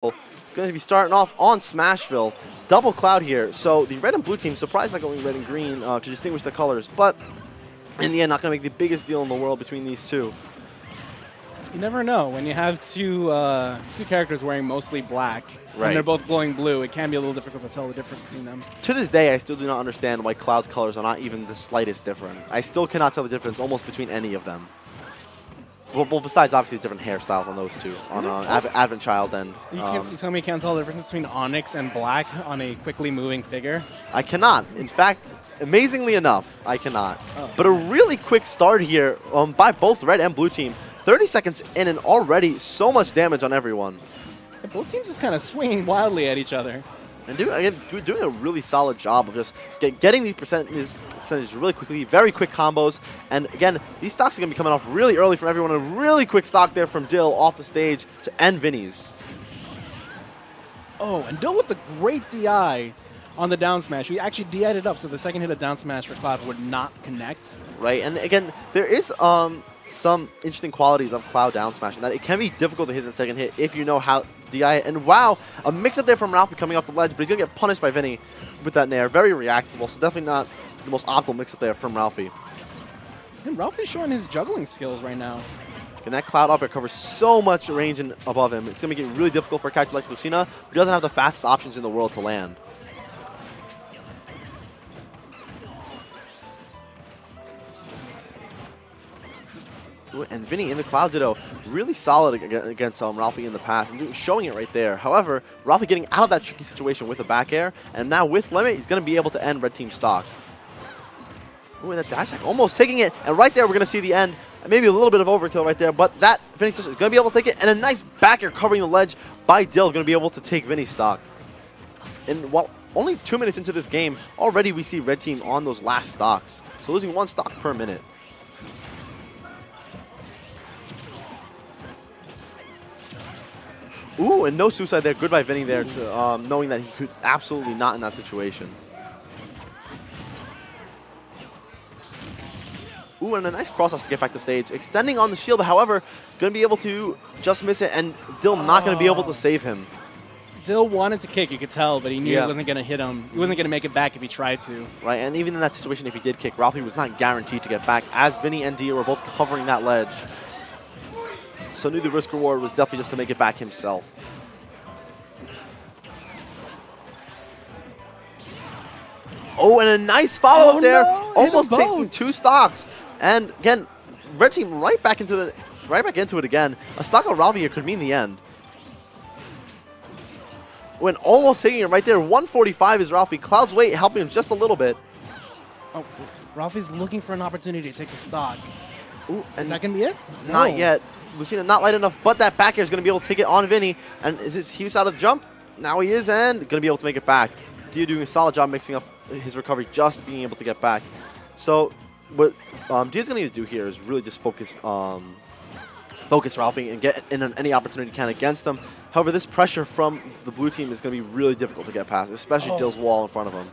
going to be starting off on Smashville. Double Cloud here. So the red and blue team surprised by going red and green to distinguish the colors, but in the end, not going to make the biggest deal in the world between these two. You never know. When you have two characters wearing mostly black, and they're both glowing blue, it can be a little difficult to tell the difference between them. To this day, I still do not understand why Cloud's colors are not even the slightest different. I still cannot tell the difference almost between any of them. Well, besides obviously the different hairstyles on those two, on Advent Child and... You tell me you can't tell the difference between Onyx and black on a quickly moving figure? I cannot. In fact, amazingly enough, I cannot. Oh. But a really quick start here by both red and blue team. 30 seconds in and already so much damage on everyone. And both teams just kind of swinging wildly at each other. And doing a really solid job of just getting these percentages really quickly, very quick combos. And again, these stocks are going to be coming off really early from everyone. A really quick stock there from Dill off the stage to end Vinnie's. Oh, and Dill with the great DI on the down smash. He actually DI'd it up so the second hit of down smash for Cloud would not connect. Right, and again, there is some interesting qualities of Cloud down smash, and that it can be difficult to hit the second hit if you know how to DI it. And wow, a mix-up there from Ralphie coming off the ledge, but he's going to get punished by Vinnie with that nair. Very reactable, so definitely not the most optimal mix-up there from Ralphie. And Ralphie's showing his juggling skills right now. And that Cloud up air covers so much range above him. It's going to make it really difficult for a character like Lucina, who doesn't have the fastest options in the world to land. And Vinnie in the Cloud Ditto, really solid against Ralphie in the past, and showing it right there. However, Ralphie getting out of that tricky situation with a back air, and now with Limit, he's going to be able to end Red Team's stock. Ooh, and that dash attack almost taking it, and right there we're going to see the end. Maybe a little bit of overkill right there, but that Vinnie is going to be able to take it, and a nice back air covering the ledge by Dill, going to be able to take Vinnie's stock. And while only 2 minutes into this game, already we see Red Team on those last stocks, so losing one stock per minute. Ooh, and no suicide there. Good by Vinnie there, to, knowing that he could absolutely not in that situation. Ooh, and a nice cross-toss to get back to stage. Extending on the shield, however, going to be able to just miss it, and Dill not going to be able to save him. Dill wanted to kick, you could tell, but he knew he wasn't going to hit him. He wasn't going to make it back if he tried to. Right, and even in that situation, if he did kick, Ralphie was not guaranteed to get back, as Vinnie and Dia were both covering that ledge. So knew the risk reward was definitely just to make it back himself. Oh, and a nice follow-up there, almost taking 2 stocks. And again, Red Team right back into it again. A stock of Ralphie here could mean the end. When almost taking it right there, 145 is Ralphie. Cloud's weight helping him just a little bit. Oh, Ralphie's looking for an opportunity to take the stock. Ooh, and is that going to be it? Not yet. Lucina not light enough, but that back air is going to be able to take it on Vinnie. And he was out of the jump. Now he is, and going to be able to make it back. Dia doing a solid job mixing up his recovery, just being able to get back. So what Dia's going to need to do here is really just focus Ralphie and get in any opportunity he can against him. However, this pressure from the blue team is going to be really difficult to get past, especially Dill's wall in front of him.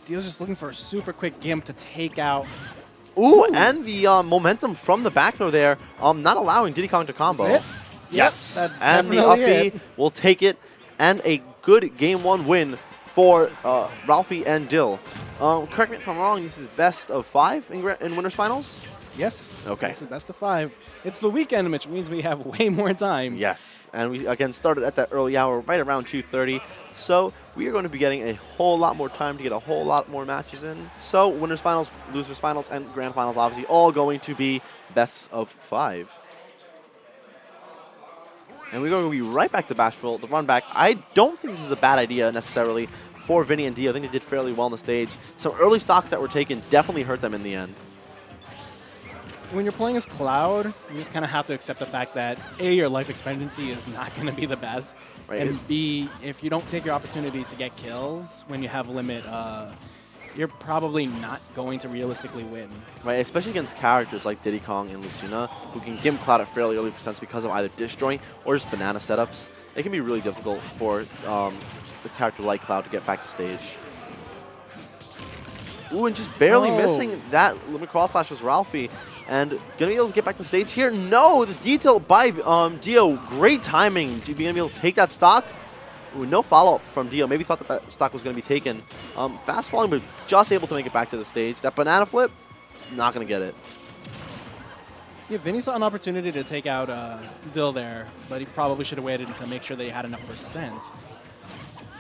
Dia's just looking for a super quick gimp to take out. Ooh, and the momentum from the back throw there, not allowing Diddy Kong to combo. That's it? Yes, that's and the up B will take it, and a good Game 1 win for Ralphie and Dill. Correct me if I'm wrong, this is best of 5 in Winners Finals? Yes. Okay. It's the best of 5. It's the weekend, which means we have way more time. Yes, and we again started at that early hour, right around 2:30. So we are going to be getting a whole lot more time to get a whole lot more matches in. So Winners Finals, Losers Finals, and Grand Finals obviously all going to be best of 5. And we're going to be right back to Bashville, the run back. I don't think this is a bad idea necessarily for Vinnie and Dia. I think they did fairly well on the stage. Some early stocks that were taken definitely hurt them in the end. When you're playing as Cloud, you just kind of have to accept the fact that A, your life expectancy is not going to be the best, right. And B, if you don't take your opportunities to get kills when you have limit, you're probably not going to realistically win. Right, especially against characters like Diddy Kong and Lucina, who can gimp Cloud at fairly early percents because of either disjoint or just banana setups. It can be really difficult for a character like Cloud to get back to stage. Ooh, and just barely missing that limit cross slash was Ralphie. and going to be able to get back to stage here. No, the detail by Dio. Great timing. Being going to be able to take that stock. Ooh, no follow-up from Dio. Maybe thought that stock was going to be taken. Fast falling, but just able to make it back to the stage. That banana flip, not going to get it. Yeah, Vinnie saw an opportunity to take out Dill there, but he probably should have waited to make sure that he had enough percent.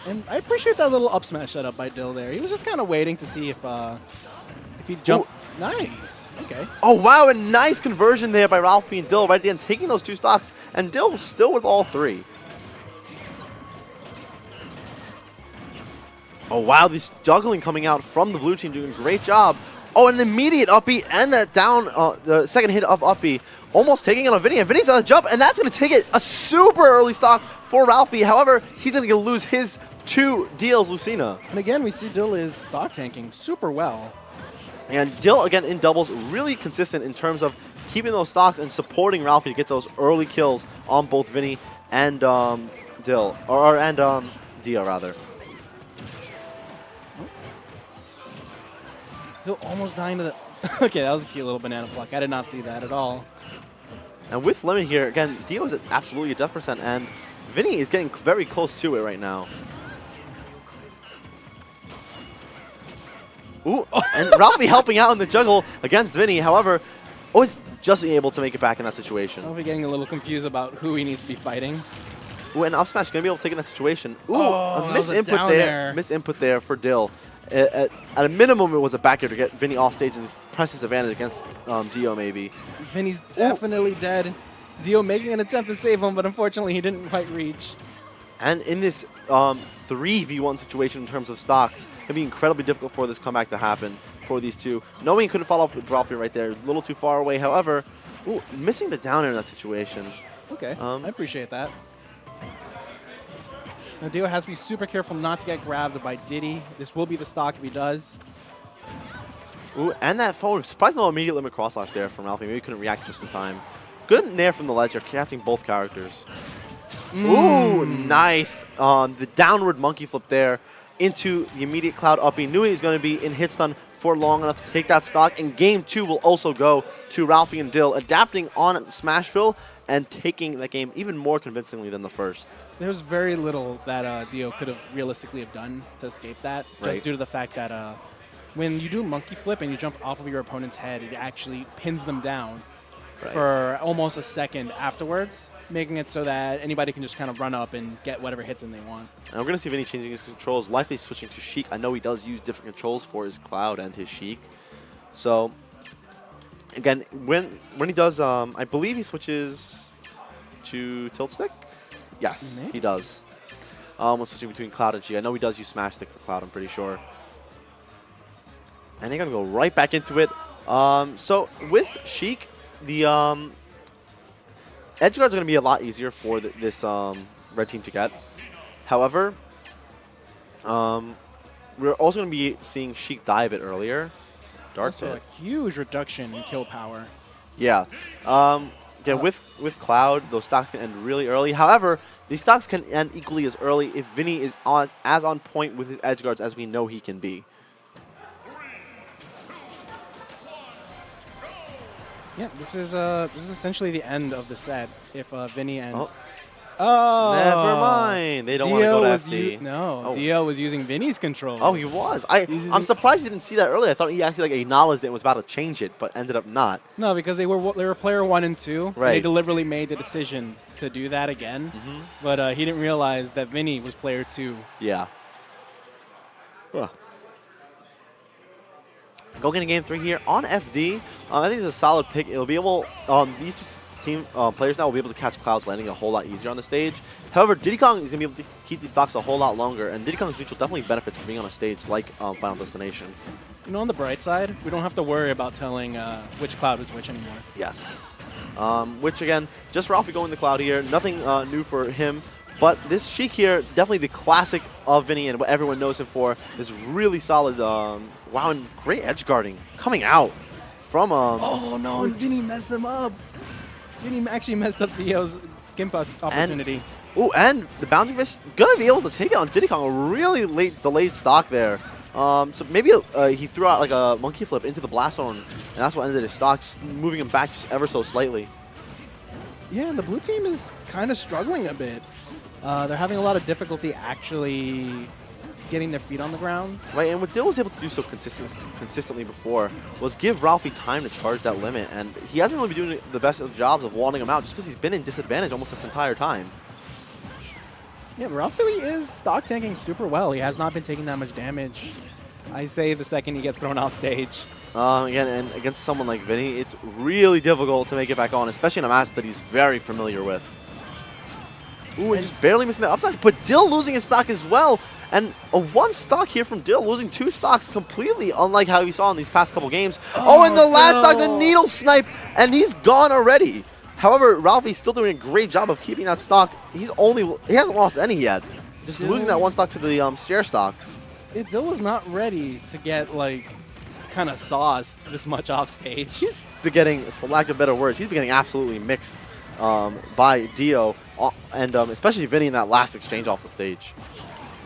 And I appreciate that little up smash setup by Dill there. He was just kind of waiting to see if he jumped. Ooh. Nice. Okay. Oh, wow, a nice conversion there by Ralphie and Dill right at the end, taking those 2 stocks, and Dill still with all 3. Oh, wow, this juggling coming out from the blue team, doing a great job. Oh, an immediate up B and that down, the second hit of up B, almost taking it on Vinnie, and Vinnie's on a jump, and that's going to take it a super early stock for Ralphie. However, he's going to lose his 2 deals, Lucina. And again, we see Dill is stock tanking super well. And Dill, again, in doubles, really consistent in terms of keeping those stocks and supporting Ralphie to get those early kills on both Vinnie and Dill, and Dio, rather. Dill almost dying to the... Okay, that was a cute little banana pluck. I did not see that at all. And with Lemon here, again, Dio is at absolutely a death percent, and Vinnie is getting very close to it right now. Ooh, and Ralphie helping out in the juggle against Vinnie. However, always just able to make it back in that situation. Ralphie getting a little confused about who he needs to be fighting. Ooh, and up smash going to be able to take in that situation. Ooh, oh, a misinput there. Misinput there for Dill. At a minimum, it was a back air to get Vinnie off stage and press his advantage against Dio, maybe. Vinnie's definitely dead. Dio making an attempt to save him, but unfortunately he didn't quite reach. And in this 3v1 situation in terms of stocks, it can be incredibly difficult for this comeback to happen for these two. Knowing he couldn't follow up with Ralphie right there, a little too far away. However, ooh, missing the down air in that situation. Okay, I appreciate that. Now Dio has to be super careful not to get grabbed by Diddy. This will be the stock if he does. Ooh, and that forward, surprised no immediate limit cross slash there from Ralphie. Maybe he couldn't react just in time. Good nair from the ledge, catching both characters. Ooh, nice. The downward monkey flip there into the immediate cloud up. He knew he was going to be in hit stun for long enough to take that stock. And game 2 will also go to Ralphie and Dill, adapting on Smashville and taking that game even more convincingly than the first. There's very little that Dio could have realistically have done to escape that, just due to the fact that when you do monkey flip and you jump off of your opponent's head, it actually pins them down for almost a second afterwards, making it so that anybody can just kind of run up and get whatever hits in they want. And we're going to see Vinnie changing his controls, likely switching to Sheik. I know he does use different controls for his Cloud and his Sheik. So, again, when he does, I believe he switches to Tilt Stick. Yes, he does. When switching between Cloud and Sheik. I know he does use Smash Stick for Cloud, I'm pretty sure. And they're going to go right back into it. So, with Sheik, the edge guards are going to be a lot easier for this red team to get. However, we're also going to be seeing Sheik die a bit earlier. Also a huge reduction in kill power. Yeah. Again, with Cloud, those stocks can end really early. However, these stocks can end equally as early if Vinnie is as on point with his edge guards as we know he can be. Yeah, this is essentially the end of the set. If Vinnie and never mind, they don't want to go to FD. Dio was using Vinnie's controls. Oh, he was. I'm surprised you didn't see that earlier. I thought he actually acknowledged it and was about to change it, but ended up not. No, because they were player 1 and 2. Right. And they deliberately made the decision to do that again. But he didn't realize that Vinnie was player 2. Yeah. Huh. Go get a game 3 here on FD. I think it's a solid pick. It'll be able, these two team players now will be able to catch Cloud's landing a whole lot easier on the stage. However, Diddy Kong is going to be able to keep these stocks a whole lot longer, and Diddy Kong's neutral definitely benefits from being on a stage like Final Destination. You know, on the bright side, we don't have to worry about telling which Cloud is which anymore. Yes. Which, again, just Ralphie going the Cloud here. Nothing new for him. But this Sheik here, definitely the classic of Vinnie and what everyone knows him for. This really solid, wow, and great edge guarding coming out from... oh, no, and Vinnie messed him up. Vinnie actually messed up Dio's Gimp opportunity. And the bouncing fist going to be able to take it on Diddy Kong. A really late delayed stock there So maybe he threw out like a monkey flip into the blast zone, and that's what ended his stock, just moving him back just ever so slightly. Yeah, and the blue team is kind of struggling a bit. They're having a lot of difficulty actually getting their feet on the ground. Right, and what Dill was able to do so consistently before was give Ralphie time to charge that limit, and he hasn't really been doing the best of jobs of wanding him out just because he's been in disadvantage almost this entire time. Yeah, Ralphie is stock tanking super well. He has not been taking that much damage. I say the second he gets thrown off stage. Again, and against someone like Vinnie, it's really difficult to make it back on, especially in a match that he's very familiar with. Ooh, and just barely missing that up smash, but Dill losing his stock as well. And a 1 stock here from Dill, losing 2 stocks completely, unlike how we saw in these past couple games. Oh, and the last stock, the needle snipe, and he's gone already. However, Ralphie's still doing a great job of keeping that stock. He hasn't lost any yet. Just losing that 1 stock to the stair stock. Dill was not ready to get, like, kind of sauced this much off stage. He's been getting, for lack of better words, he's been getting absolutely mixed by Dio, and especially Vinnie in that last exchange off the stage.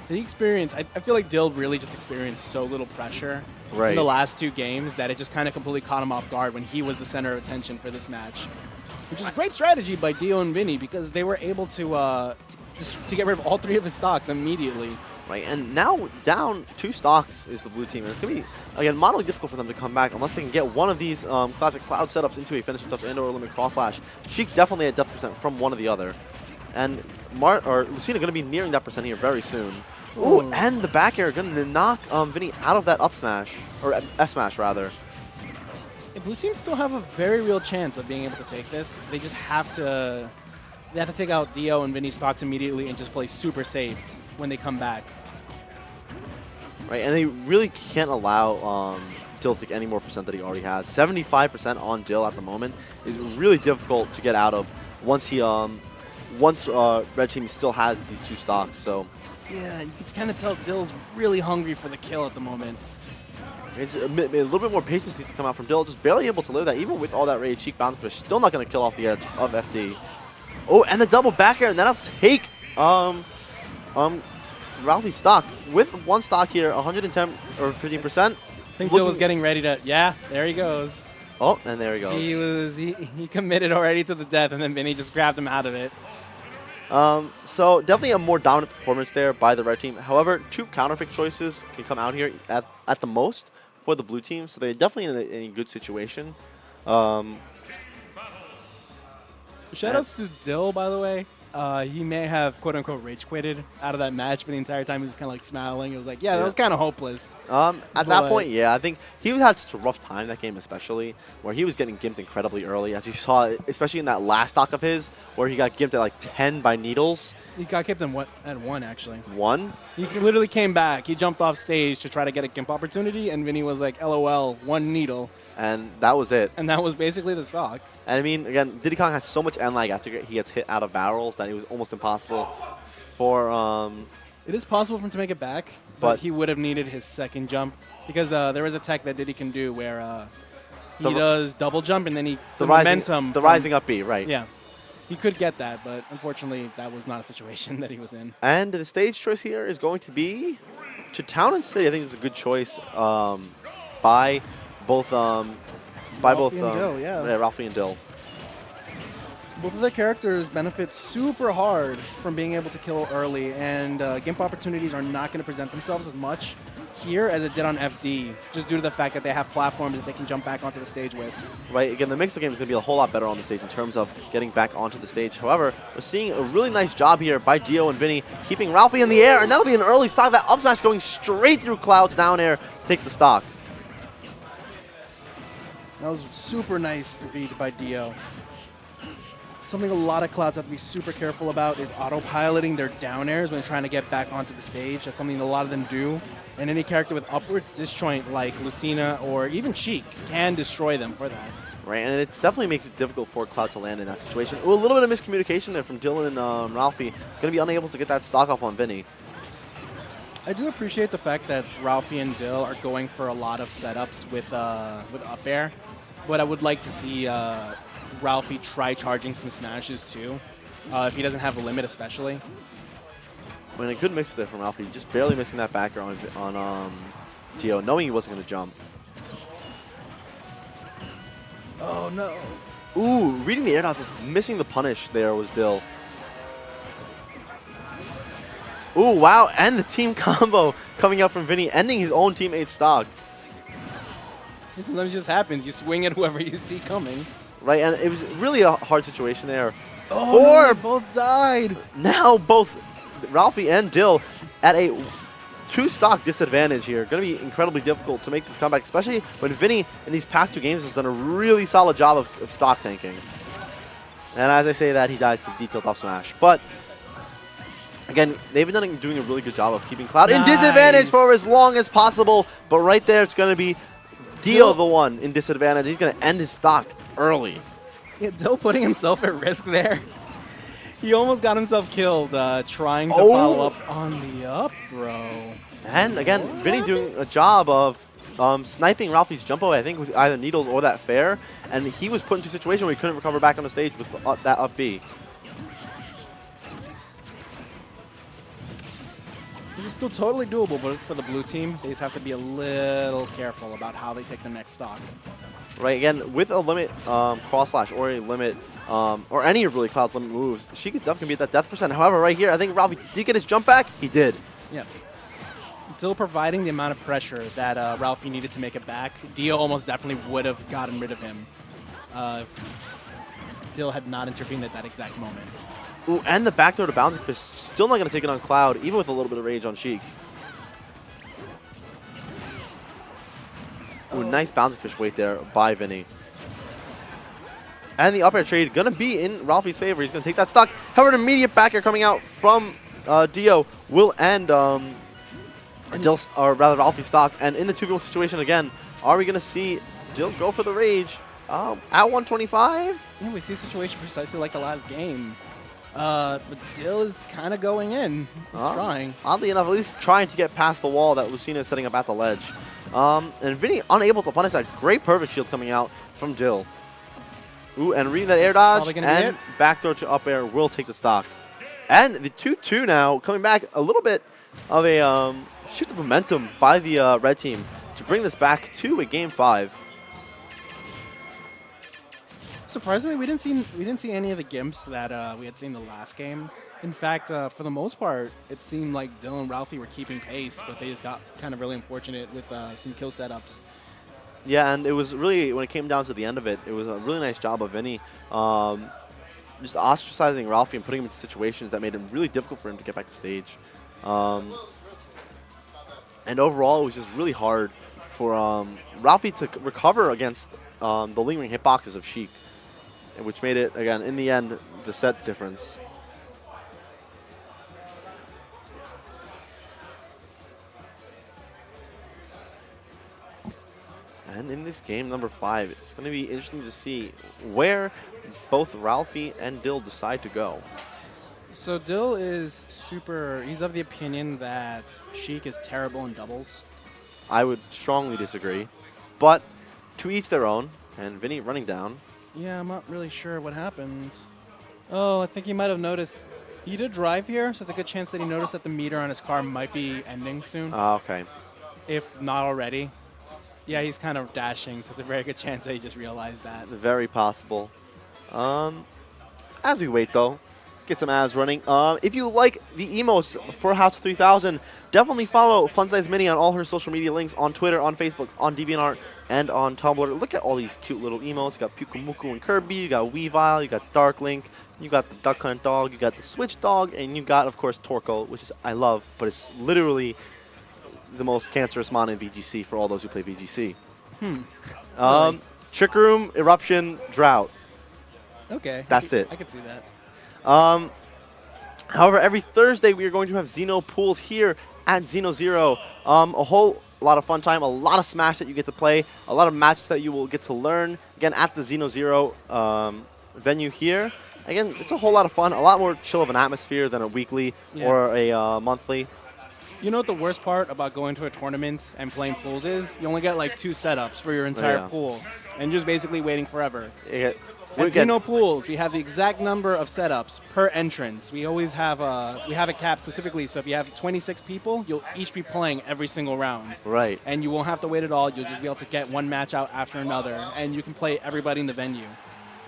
The experience, I feel like Dill really just experienced so little pressure in the last 2 games that it just kind of completely caught him off guard when he was the center of attention for this match. Which is a great strategy by Dio and Vinnie because they were able to get rid of all 3 of his stocks immediately. Right, and now down 2 stocks is the blue team, and it's going to be, again, moderately difficult for them to come back unless they can get one of these classic cloud setups into a finishing touch and or limit cross slash. Sheik definitely at death percent from one or the other. And Lucina going to be nearing that percent here very soon. Ooh, and the back air going to knock Vinnie out of that up smash, or F smash rather. The blue team still have a very real chance of being able to take this. They just have to take out Dio and Vinnie's stocks immediately and just play super safe when they come back. Right, and they really can't allow Dill to take any more percent that he already has. 75% on Dill at the moment is really difficult to get out of once Red Team still has these 2 stocks. So yeah, you can kind of tell Dill's really hungry for the kill at the moment. It's a little bit more patience needs to come out from Dill, just barely able to live that, even with all that rage. Cheek bounce fish, still not going to kill off the edge of FD. Oh, and the double back air, and that'll take Ralphie's stock with 1 stock here, 110 or 15%. I think Dill was getting ready to, yeah, there he goes. Oh, and there he goes. He committed already to the death, and then Vinnie just grabbed him out of it. So definitely a more dominant performance there by the red team. However, 2 counter pick choices can come out here at the most for the blue team, so they're definitely in a good situation. Shoutouts to Dill, by the way. He may have quote-unquote rage quitted out of that match, but the entire time he was kind of like smiling. It was like, yeah, that was kind of hopeless. At that point, yeah, I think he had such a rough time that game, especially where he was getting gimped incredibly early, as you saw, especially in that last stock of his, where he got gimped at like 10 by needles. He got gimped at 1, actually. 1? He literally came back. He jumped off stage to try to get a gimp opportunity, and Vinnie was like, LOL, 1 needle. And that was it. And that was basically the stock. And I mean, again, Diddy Kong has so much end lag after he gets hit out of barrels that it was almost impossible for... It is possible for him to make it back, but he would have needed his second jump because there is a tech that Diddy can do where he does double jump and then the rising up B, right. Yeah. He could get that, but unfortunately that was not a situation that he was in. And the stage choice here is going to be to Town and City. I think it's a good choice by both Ralphie and Dill. Both of the characters benefit super hard from being able to kill early, and gimp opportunities are not going to present themselves as much here as it did on FD, just due to the fact that they have platforms that they can jump back onto the stage with. Right, again, the mix-up game is going to be a whole lot better on the stage in terms of getting back onto the stage. However, we're seeing a really nice job here by Dio and Vinnie, keeping Ralphie in the air, and that'll be an early stock. That up smash going straight through Cloud's down air to take the stock. That was super nice read by Dio. Something a lot of Clouds have to be super careful about is autopiloting their down airs when they're trying to get back onto the stage. That's something a lot of them do. And any character with upwards disjoint like Lucina or even Cheek can destroy them for that. Right, and it definitely makes it difficult for Cloud to land in that situation. Ooh, a little bit of miscommunication there from Dylan and Ralphie. Going to be unable to get that stock off on Vinnie. I do appreciate the fact that Ralphie and Dill are going for a lot of setups with up air, but I would like to see Ralphie try charging some smashes too, if he doesn't have a limit especially. And a good mix there from Ralphie, just barely missing that back air on Dio, knowing he wasn't going to jump. Oh, no. Ooh, reading the air dodge, missing the punish there was Dill. Ooh, wow, and the team combo coming out from Vinnie, ending his own teammate's stock. Sometimes it just happens. You swing at whoever you see coming. Right, and it was really a hard situation there. Oh, no, they both died. Now both Ralphie and Dill at a 2-stock disadvantage here. Going to be incredibly difficult to make this comeback, especially when Vinnie in these past 2 games has done a really solid job of stock tanking. And as I say that, he dies to detailed up smash. But again, they've been doing a really good job of keeping Cloud in disadvantage for as long as possible. But right there, it's going to be Dio the one in disadvantage. He's going to end his stock early. Yeah, Dill putting himself at risk there. He almost got himself killed trying to follow up on the up throw. And again, Vinnie doing a job of sniping Ralphie's jump away, I think with either needles or that fair. And he was put into a situation where he couldn't recover back on the stage with that up B. This is still totally doable, but for the blue team, they just have to be a little careful about how they take the next stock. Right, again, with a limit cross slash or a limit, or any of really Cloud's limit moves, Sheik is definitely going to be at that death percent. However, right here, I think Ralphie did get his jump back. He did. Yeah. Still providing the amount of pressure that Ralphie needed to make it back. Dio almost definitely would have gotten rid of him if Dill had not intervened at that exact moment. Ooh, and the back throw to Bouncing Fist, still not going to take it on Cloud, even with a little bit of rage on Sheik. Ooh, nice Bouncing Fish weight there by Vinnie. And the up air trade going to be in Ralphie's favor. He's going to take that stock. However, an immediate back air coming out from Dio will end Dill, or rather Ralphie's stock. And in the 2v1 situation again, are we going to see Dill go for the rage at 125? Yeah, we see a situation precisely like the last game. But Dill is kind of going in. He's trying. Oddly enough, at least trying to get past the wall that Lucina is setting up at the ledge. And Vinnie unable to punish that. Great perfect shield coming out from Dill. Ooh, and reading that air dodge and back throw to up air will take the stock. And the 2-2 now coming back, a little bit of a shift of momentum by the red team to bring this back to a game 5. Surprisingly, we didn't see any of the gimps that we had seen the last game. In fact, for the most part, it seemed like Dill and Ralphie were keeping pace, but they just got kind of really unfortunate with some kill setups. Yeah, and it was really, when it came down to the end of it, it was a really nice job of Vinnie just ostracizing Ralphie and putting him into situations that made it really difficult for him to get back to stage. And overall, it was just really hard for Ralphie to recover against the lingering hitboxes of Sheik, which made it, again, in the end, the set difference. And in this game number 5, it's going to be interesting to see where both Ralphie and Dill decide to go. So Dill is he's of the opinion that Sheik is terrible in doubles. I would strongly disagree, but to each their own. And Vinnie running down. Yeah, I'm not really sure what happened. Oh, I think he might have noticed. He did drive here, so there's a good chance that he noticed that the meter on his car might be ending soon. Okay. If not already. Yeah, he's kind of dashing, so it's a very good chance that he just realized that. Very possible. As we wait, though, let's get some ads running. If you like the emotes for House 3000, definitely follow Fun Size Mini on all her social media links on Twitter, on Facebook, on DeviantArt, and on Tumblr. Look at all these cute little emotes. You got Pukumuku and Kirby, you got Weavile, you got Dark Link, you got the Duck Hunt dog, you got the Switch dog, and you got, of course, Torkoal, which is I love, but it's literally the most cancerous mon in VGC for all those who play VGC. Really? Trick Room, Eruption, Drought. Okay. That's it. I could see that. However, every Thursday we are going to have Xeno pools here at XenoZero. A whole lot of fun time, a lot of Smash that you get to play, a lot of matches that you will get to learn, again, at the XenoZero venue here. Again, it's a whole lot of fun, a lot more chill of an atmosphere than a weekly or a monthly. You know what the worst part about going to a tournament and playing pools is? You only get like 2 setups for your entire pool, and you're just basically waiting forever. At Xeno pools, we have the exact number of setups per entrance. We always have a cap specifically, so if you have 26 people, you'll each be playing every single round. Right. And you won't have to wait at all. You'll just be able to get one match out after another, and you can play everybody in the venue.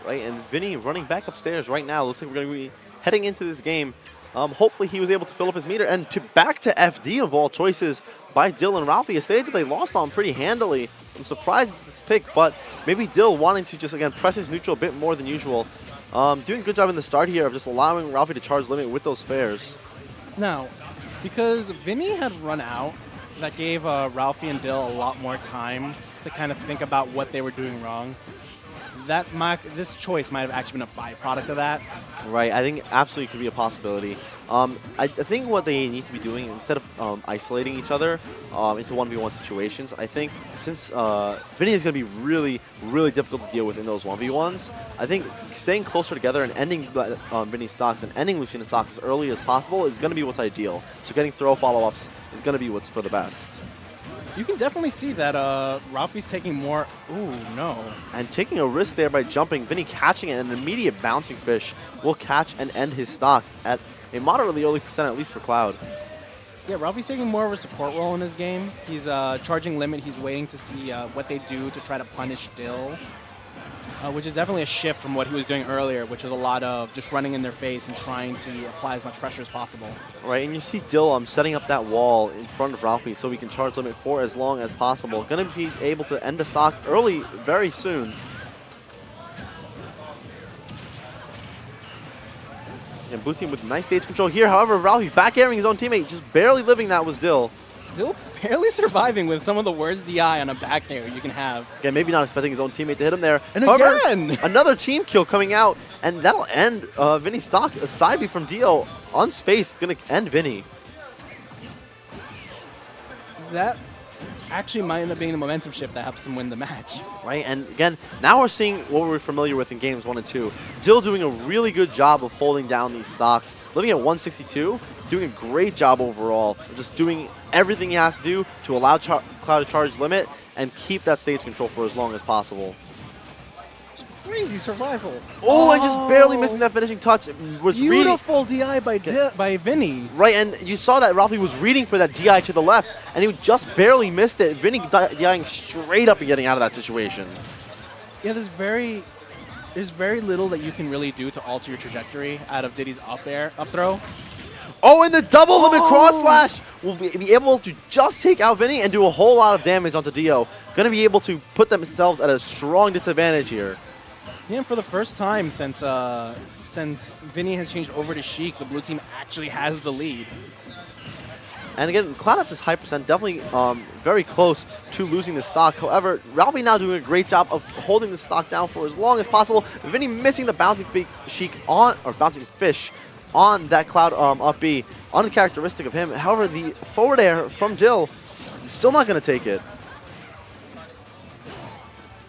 Right, and Vinnie running back upstairs right now. Looks like we're going to be heading into this game. Hopefully he was able to fill up his meter. And back to FD of all choices by Dill and Ralphie, a stage that they lost on pretty handily. I'm surprised at this pick, but maybe Dill wanting to just, again, press his neutral a bit more than usual. Doing a good job in the start here of just allowing Ralphie to charge limit with those fares. Now, because Vinnie had run out, that gave Ralphie and Dill a lot more time to kind of think about what they were doing wrong. This choice might have actually been a byproduct of that. Right, I think absolutely could be a possibility. I think what they need to be doing, instead of isolating each other into 1v1 situations, I think since Vinnie is going to be really, really difficult to deal with in those 1v1s, I think staying closer together and ending Vinnie's stocks and ending Lucina's stocks as early as possible is going to be what's ideal. So getting throw follow-ups is going to be what's for the best. You can definitely see that Ralphie's taking more. Ooh, no. And taking a risk there by jumping, Vinnie catching it, and an immediate bouncing fish will catch and end his stock at a moderately early percent, at least for Cloud. Yeah, Ralphie's taking more of a support role in this game. He's charging limit. He's waiting to see what they do to try to punish Dill, which is definitely a shift from what he was doing earlier, which was a lot of just running in their face and trying to apply as much pressure as possible. Right, and you see Dill setting up that wall in front of Ralphie so he can charge limit for as long as possible. Going to be able to end the stock early, very soon. And blue team with nice stage control here. However, Ralphie back airing his own teammate, just barely living that was Dill. Dill barely surviving with some of the worst DI on a back air you can have. Again, maybe not expecting his own teammate to hit him there. And however, again! Another team kill coming out, and that'll end Vinnie's stock. A side B from Dio on space, going to end Vinnie. That actually might end up being the momentum shift that helps him win the match. Right, and again, now we're seeing what we were familiar with in games 1 and 2. Dill doing a really good job of holding down these stocks, living at 162, doing a great job overall, just doing everything he has to do to allow Cloud to charge limit and keep that stage control for as long as possible. It's crazy survival. Oh, and just barely missing that finishing touch. Was beautiful DI by Vinnie. Right, and you saw that Ralphie was reading for that DI to the left, and he just barely missed it. Vinnie DIing straight up and getting out of that situation. Yeah, there's very little that you can really do to alter your trajectory out of Diddy's up throw. Oh, and the double limit cross slash will be able to just take out Vinnie and do a whole lot of damage onto Dio. Going to be able to put themselves at a strong disadvantage here. Yeah, and for the first time since Vinnie has changed over to Sheik, the blue team actually has the lead. And again, Cloud at this high percent, definitely very close to losing the stock. However, Ralphie now doing a great job of holding the stock down for as long as possible. Vinnie missing the bouncing fish on that Cloud up B, uncharacteristic of him. However, the forward air from Dill, still not going to take it.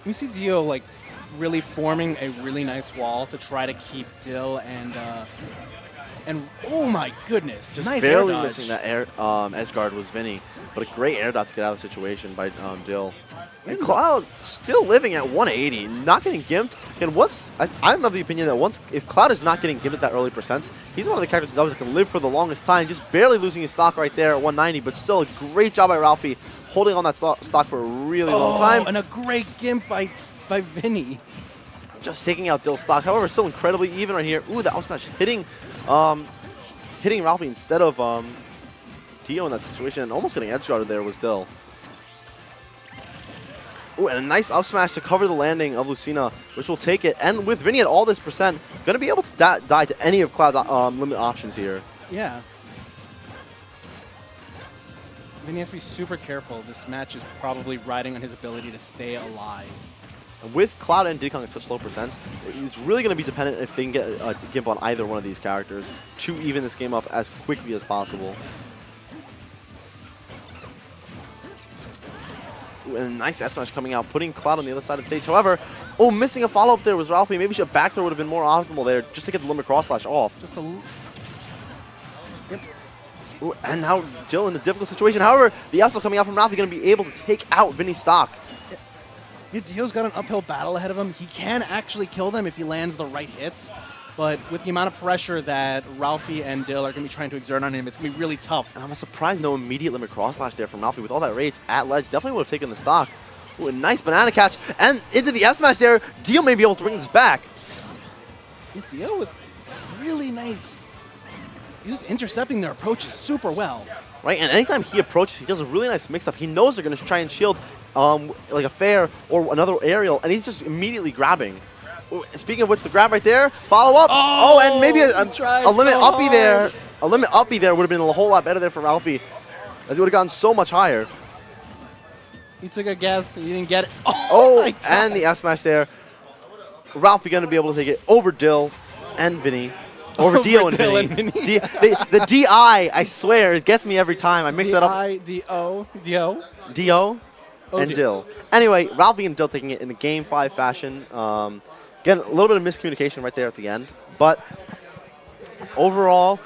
We see Dio like really forming a really nice wall to try to keep Dill and oh my goodness, just nice barely air dodge. Missing that air edge guard was Vinnie, but a great air dot to get out of the situation by Dill. And Cloud still living at 180, not getting gimped. And I'm of the opinion that if Cloud is not getting gimped at that early percents, he's one of the characters that can live for the longest time, just barely losing his stock right there at 190, but still a great job by Ralphie holding on that stock for a really long time. And a great gimp by Vinnie. Just taking out Dill's stock, however, still incredibly even right here. Ooh, that was smash hitting Ralphie instead of Dio in that situation, and almost getting edge guarded there was Dill. Ooh, and a nice up smash to cover the landing of Lucina, which will take it. And with Vinnie at all this percent, going to be able to die to any of Cloud's limit options here. Yeah. Vinnie has to be super careful. This match is probably riding on his ability to stay alive. With Cloud and Diddy at such low percents, it's really going to be dependent if they can get a gimp on either one of these characters to even this game up as quickly as possible. Ooh, and a nice S-Smash coming out, putting Cloud on the other side of the stage. However, missing a follow-up there was Ralphie. Maybe a back throw would have been more optimal there just to get the limit cross slash off. Just a... Yep. Ooh, and now Dill in a difficult situation. However, the outstill coming out from Ralphie going to be able to take out Vinnie's stock. Yeah, Dio's got an uphill battle ahead of him. He can actually kill them if he lands the right hits. But with the amount of pressure that Ralphie and Dill are going to be trying to exert on him, it's going to be really tough. And I'm surprised no immediate limit cross slash there from Ralphie. With all that rage at ledge, definitely would have taken the stock. Ooh, a nice banana catch. And into the F smash there. Dill may be able to bring this back. Dill with really nice. He's just intercepting their approaches super well. Right, and anytime he approaches, he does a really nice mix-up. He knows they're going to try and shield like a fair or another aerial, and he's just immediately grabbing. Ooh, speaking of which, the grab right there, follow up. Oh, and maybe a limit so uppy hard. there. A limit uppy there would have been a whole lot better there for Ralphie, as he would have gone so much higher. He took a guess, he didn't get it. Oh, and the F smash there. Ralphie going to be able to take it over Dill and Vinnie. Over Dio and Dill Vinnie. and Vinnie. The DI, I swear, it gets me every time. I mix that up. D-I-D-O. Dio. Dio and Dill. Anyway, Ralphie and Dill taking it in the Game 5 fashion. Again, a little bit of miscommunication right there at the end. But overall,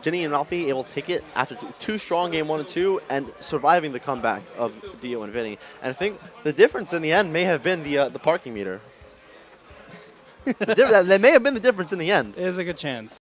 Vinnie and Ralphie able to take it after two strong Game 1 and 2 and surviving the comeback of Dio and Vinnie. And I think the difference in the end may have been the parking meter. That may have been the difference in the end. There's a good chance.